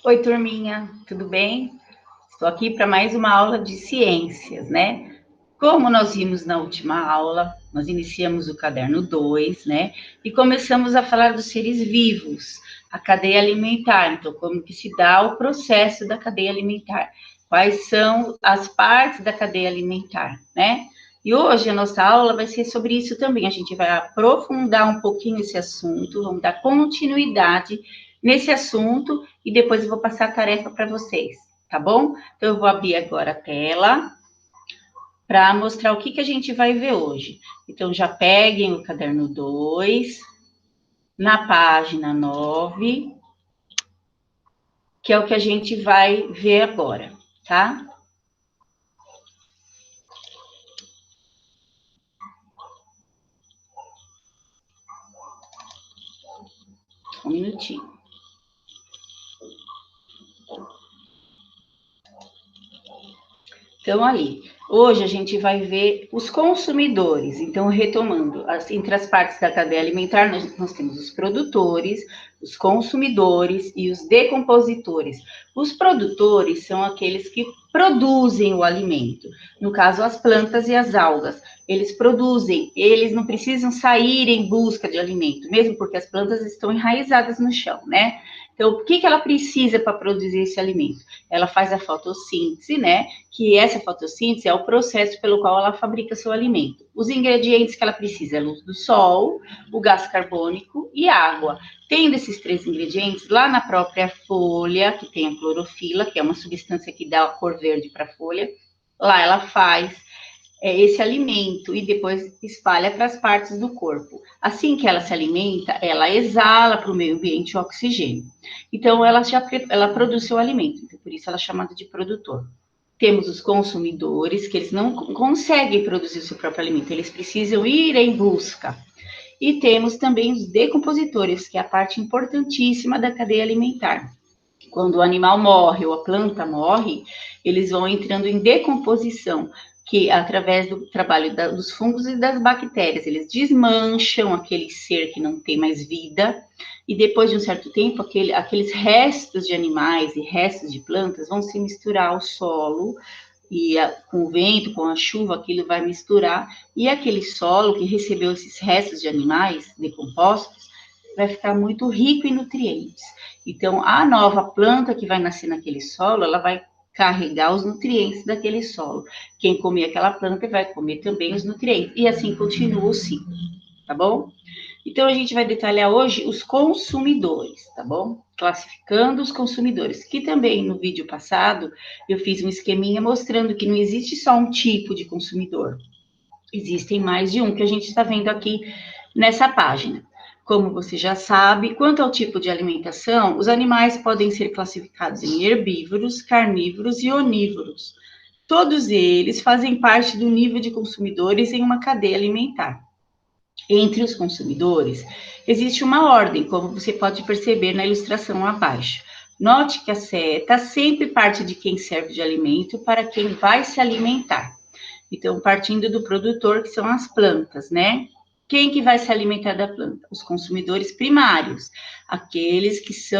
Oi, turminha, tudo bem? Estou aqui para mais uma aula de ciências, né? Como nós vimos na última aula, nós iniciamos o caderno 2, né? E começamos a falar dos seres vivos, a cadeia alimentar. Então, como que se dá o processo da cadeia alimentar? Quais são as partes da cadeia alimentar, né? E hoje a nossa aula vai ser sobre isso também. A gente vai aprofundar um pouquinho esse assunto, vamos dar continuidade nesse assunto e depois eu vou passar a tarefa para vocês, tá bom? Então, eu vou abrir agora a tela para mostrar o que a gente vai ver hoje. Então, já peguem o caderno 2, na página 9, que é o que a gente vai ver agora, tá? Um minutinho. Então, ali, hoje a gente vai ver os consumidores. Então, retomando, entre as partes da cadeia alimentar, nós temos os produtores, os consumidores e os decompositores. Os produtores são aqueles que produzem o alimento, no caso, as plantas e as algas. Eles produzem, eles não precisam sair em busca de alimento, mesmo porque as plantas estão enraizadas no chão, né? Então, o que ela precisa para produzir esse alimento? Ela faz a fotossíntese, né? Que essa fotossíntese é o processo pelo qual ela fabrica seu alimento. Os ingredientes que ela precisa é a luz do sol, o gás carbônico e água. Tendo esses três ingredientes, lá na própria folha, que tem a clorofila, que é uma substância que dá a cor verde para a folha, lá ela faz esse alimento e depois espalha para as partes do corpo. Assim que ela se alimenta, ela exala para o meio ambiente o oxigênio. Então, ela produz seu alimento, então, por isso ela é chamada de produtor. Temos os consumidores, que eles não conseguem produzir o seu próprio alimento, eles precisam ir em busca. E temos também os decompositores, que é a parte importantíssima da cadeia alimentar. Quando o animal morre ou a planta morre, eles vão entrando em decomposição, que através do trabalho dos fungos e das bactérias, eles desmancham aquele ser que não tem mais vida, e depois de um certo tempo, aqueles restos de animais e restos de plantas vão se misturar ao solo, e com o vento, com a chuva, aquilo vai misturar, e aquele solo que recebeu esses restos de animais decompostos vai ficar muito rico em nutrientes. Então, a nova planta que vai nascer naquele solo, ela vai carregar os nutrientes daquele solo. Quem comer aquela planta vai comer também os nutrientes. E assim continua o ciclo, tá bom? Então, a gente vai detalhar hoje os consumidores, tá bom? Classificando os consumidores, que também no vídeo passado eu fiz um esqueminha mostrando que não existe só um tipo de consumidor. Existem mais de um que a gente está vendo aqui nessa página. Como você já sabe, quanto ao tipo de alimentação, os animais podem ser classificados em herbívoros, carnívoros e onívoros. Todos eles fazem parte do nível de consumidores em uma cadeia alimentar. Entre os consumidores, existe uma ordem, como você pode perceber na ilustração abaixo. Note que a seta sempre parte de quem serve de alimento para quem vai se alimentar. Então, partindo do produtor, que são as plantas, né? Quem que vai se alimentar da planta? Os consumidores primários, aqueles que se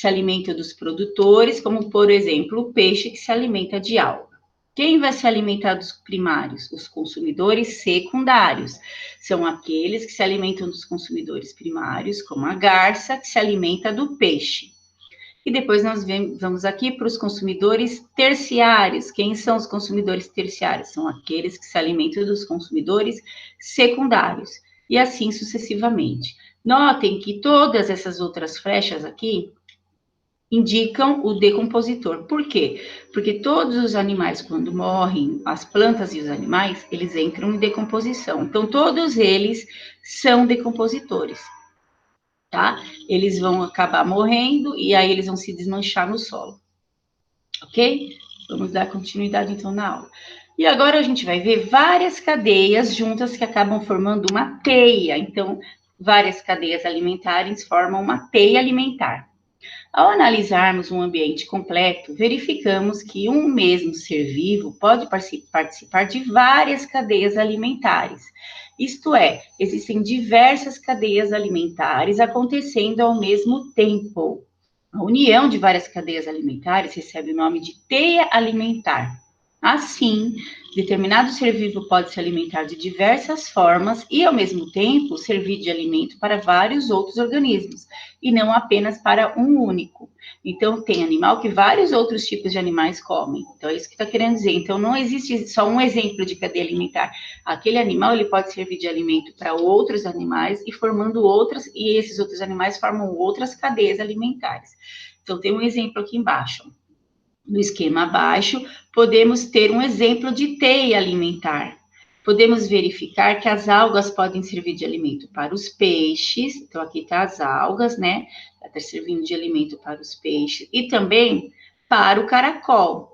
alimentam dos produtores, como, por exemplo, o peixe que se alimenta de alga. Quem vai se alimentar dos primários? Os consumidores secundários. São aqueles que se alimentam dos consumidores primários, como a garça, que se alimenta do peixe. E depois nós vamos aqui para os consumidores terciários. Quem são os consumidores terciários? São aqueles que se alimentam dos consumidores secundários. E assim sucessivamente. Notem que todas essas outras flechas aqui indicam o decompositor. Por quê? Porque todos os animais, quando morrem, as plantas e os animais, eles entram em decomposição. Então, todos eles são decompositores. Tá? Eles vão acabar morrendo e aí eles vão se desmanchar no solo. Ok? Vamos dar continuidade então na aula. E agora a gente vai ver várias cadeias juntas que acabam formando uma teia. Então, várias cadeias alimentares formam uma teia alimentar. Ao analisarmos um ambiente completo, verificamos que um mesmo ser vivo pode participar de várias cadeias alimentares. Isto é, existem diversas cadeias alimentares acontecendo ao mesmo tempo. A união de várias cadeias alimentares recebe o nome de teia alimentar. Assim, determinado ser vivo pode se alimentar de diversas formas e, ao mesmo tempo, servir de alimento para vários outros organismos, e não apenas para um único. Então, tem animal que vários outros tipos de animais comem. Então, é isso que está querendo dizer. Então, não existe só um exemplo de cadeia alimentar. Aquele animal, ele pode servir de alimento para outros animais e formando outras, e esses outros animais formam outras cadeias alimentares. Então, tem um exemplo aqui embaixo. No esquema abaixo, podemos ter um exemplo de teia alimentar. Podemos verificar que as algas podem servir de alimento para os peixes. Então, aqui está as algas, né? Está servindo de alimento para os peixes e também para o caracol.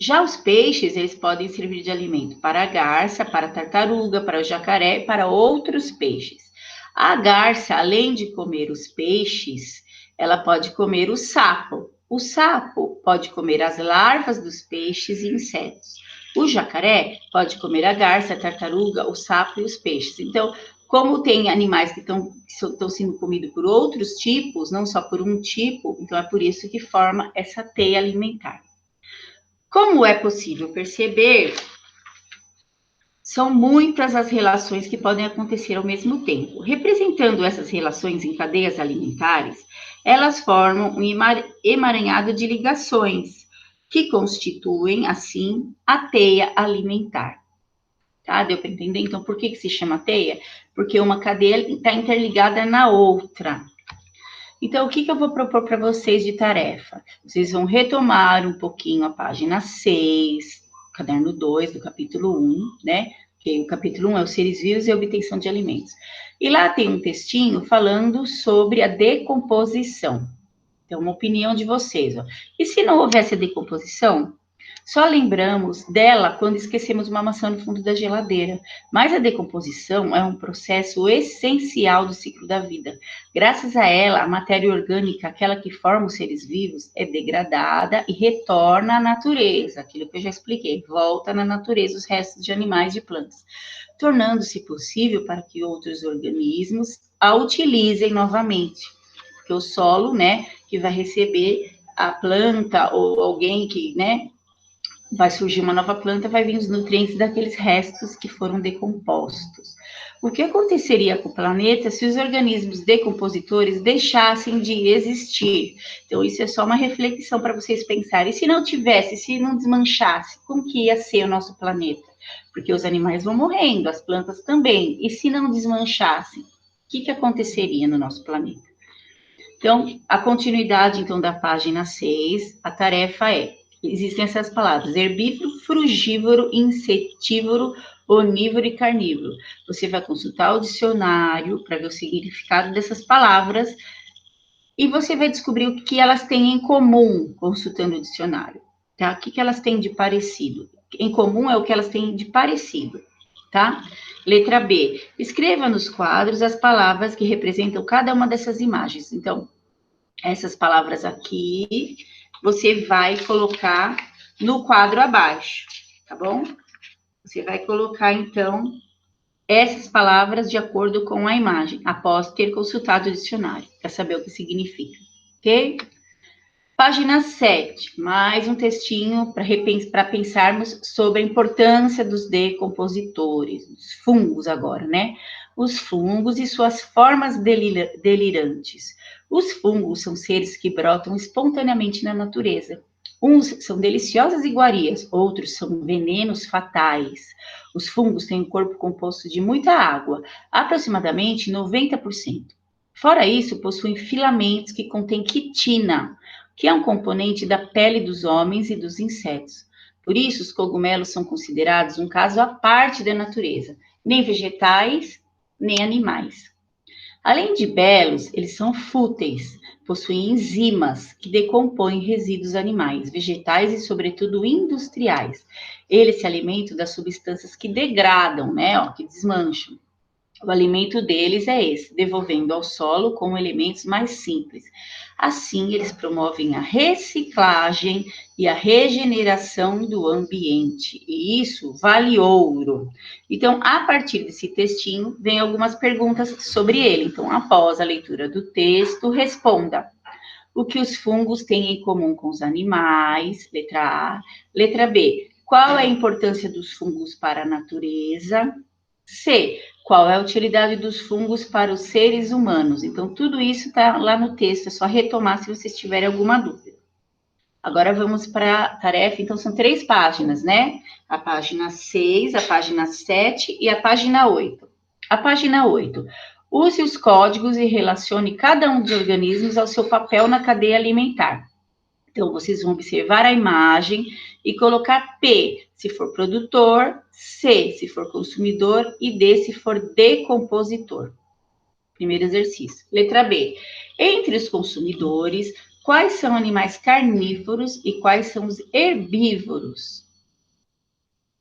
Já os peixes, eles podem servir de alimento para a garça, para a tartaruga, para o jacaré e para outros peixes. A garça, além de comer os peixes, ela pode comer o sapo. O sapo pode comer as larvas dos peixes e insetos. O jacaré pode comer a garça, a tartaruga, o sapo e os peixes. Então, como tem animais que estão sendo comidos por outros tipos, não só por um tipo, então é por isso que forma essa teia alimentar. Como é possível perceber, são muitas as relações que podem acontecer ao mesmo tempo. Representando essas relações em cadeias alimentares, elas formam um emaranhado de ligações, que constituem, assim, a teia alimentar. Tá? Deu para entender? Então, por que se chama teia? Porque uma cadeia está interligada na outra. Então, o que eu vou propor para vocês de tarefa? Vocês vão retomar um pouquinho a página 6, caderno 2 do capítulo 1, né? Porque o capítulo 1 é os seres vivos e a obtenção de alimentos. E lá tem um textinho falando sobre a decomposição. Então, uma opinião de vocês. Ó. E se não houvesse a decomposição? Só lembramos dela quando esquecemos uma maçã no fundo da geladeira. Mas a decomposição é um processo essencial do ciclo da vida. Graças a ela, a matéria orgânica, aquela que forma os seres vivos, é degradada e retorna à natureza. Aquilo que eu já expliquei, volta na natureza os restos de animais e plantas, tornando-se possível para que outros organismos a utilizem novamente. Porque o solo, né, que vai receber a planta ou alguém que, né, vai surgir uma nova planta, vai vir os nutrientes daqueles restos que foram decompostos. O que aconteceria com o planeta se os organismos decompositores deixassem de existir? Então, isso é só uma reflexão para vocês pensarem. E se não tivesse, se não desmanchasse, como que ia ser o nosso planeta? Porque os animais vão morrendo, as plantas também. E se não desmanchassem, o que aconteceria no nosso planeta? Então, a continuidade, então, da página 6, a tarefa é: existem essas palavras, herbívoro, frugívoro, insetívoro, onívoro e carnívoro. Você vai consultar o dicionário para ver o significado dessas palavras e você vai descobrir o que elas têm em comum consultando o dicionário, tá? O que elas têm de parecido? Em comum é o que elas têm de parecido, tá? Letra B. Escreva nos quadros as palavras que representam cada uma dessas imagens. Então, essas palavras aqui, você vai colocar no quadro abaixo, tá bom? Você vai colocar, então, essas palavras de acordo com a imagem, após ter consultado o dicionário, para saber o que significa, ok? Página 7, mais um textinho para pensarmos sobre a importância dos decompositores, os fungos agora, né? Os fungos e suas formas delirantes. Os fungos são seres que brotam espontaneamente na natureza. Uns são deliciosas iguarias, outros são venenos fatais. Os fungos têm um corpo composto de muita água, aproximadamente 90%. Fora isso, possuem filamentos que contêm quitina, que é um componente da pele dos homens e dos insetos. Por isso, os cogumelos são considerados um caso à parte da natureza, nem vegetais, nem animais. Além de belos, eles são fúteis, possuem enzimas que decompõem resíduos animais, vegetais e, sobretudo, industriais. Eles se alimentam das substâncias que degradam, né, que desmancham. O alimento deles é esse, devolvendo ao solo com elementos mais simples. Assim, eles promovem a reciclagem e a regeneração do ambiente. E isso vale ouro. Então, a partir desse textinho, vem algumas perguntas sobre ele. Então, após a leitura do texto, responda. O que os fungos têm em comum com os animais? Letra A. Letra B. Qual é a importância dos fungos para a natureza? C. Qual é a utilidade dos fungos para os seres humanos? Então, tudo isso está lá no texto, é só retomar se vocês tiverem alguma dúvida. Agora vamos para a tarefa, então são 3 páginas, né? A página 6, a página 7 e a página 8. A página 8. Use os códigos e relacione cada um dos organismos ao seu papel na cadeia alimentar. Então, vocês vão observar a imagem e colocar P se for produtor, C se for consumidor e D se for decompositor. Primeiro exercício. Letra B. Entre os consumidores, quais são animais carnívoros e quais são os herbívoros?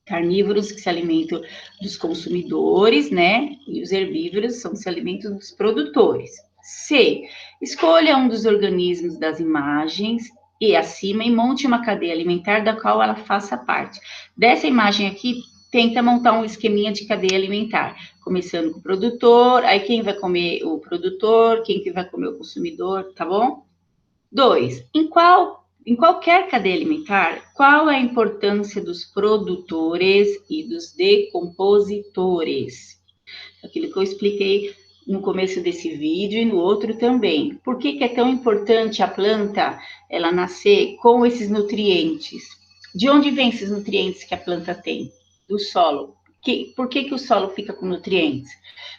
Carnívoros que se alimentam dos consumidores, né? E os herbívoros são que se alimentam dos produtores. C. Escolha um dos organismos das imagens e acima e monte uma cadeia alimentar da qual ela faça parte. Dessa imagem aqui, tenta montar um esqueminha de cadeia alimentar, começando com o produtor, aí quem vai comer o produtor, quem que vai comer o consumidor, tá bom? 2. Em qualquer cadeia alimentar, qual é a importância dos produtores e dos decompositores? Aquilo que eu expliquei no começo desse vídeo e no outro também. Por que é tão importante a planta ela nascer com esses nutrientes? De onde vêm esses nutrientes que a planta tem? Do solo. Por que o solo fica com nutrientes?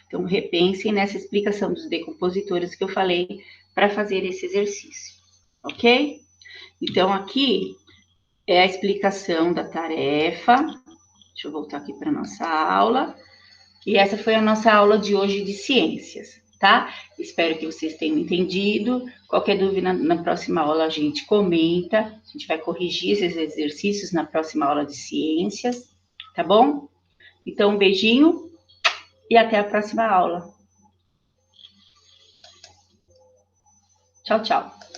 Então, repensem nessa explicação dos decompositores que eu falei para fazer esse exercício, ok? Então, aqui é a explicação da tarefa. Deixa eu voltar aqui para a nossa aula. E essa foi a nossa aula de hoje de ciências, tá? Espero que vocês tenham entendido. Qualquer dúvida na próxima aula a gente comenta. A gente vai corrigir esses exercícios na próxima aula de ciências, tá bom? Então, um beijinho e até a próxima aula. Tchau, tchau.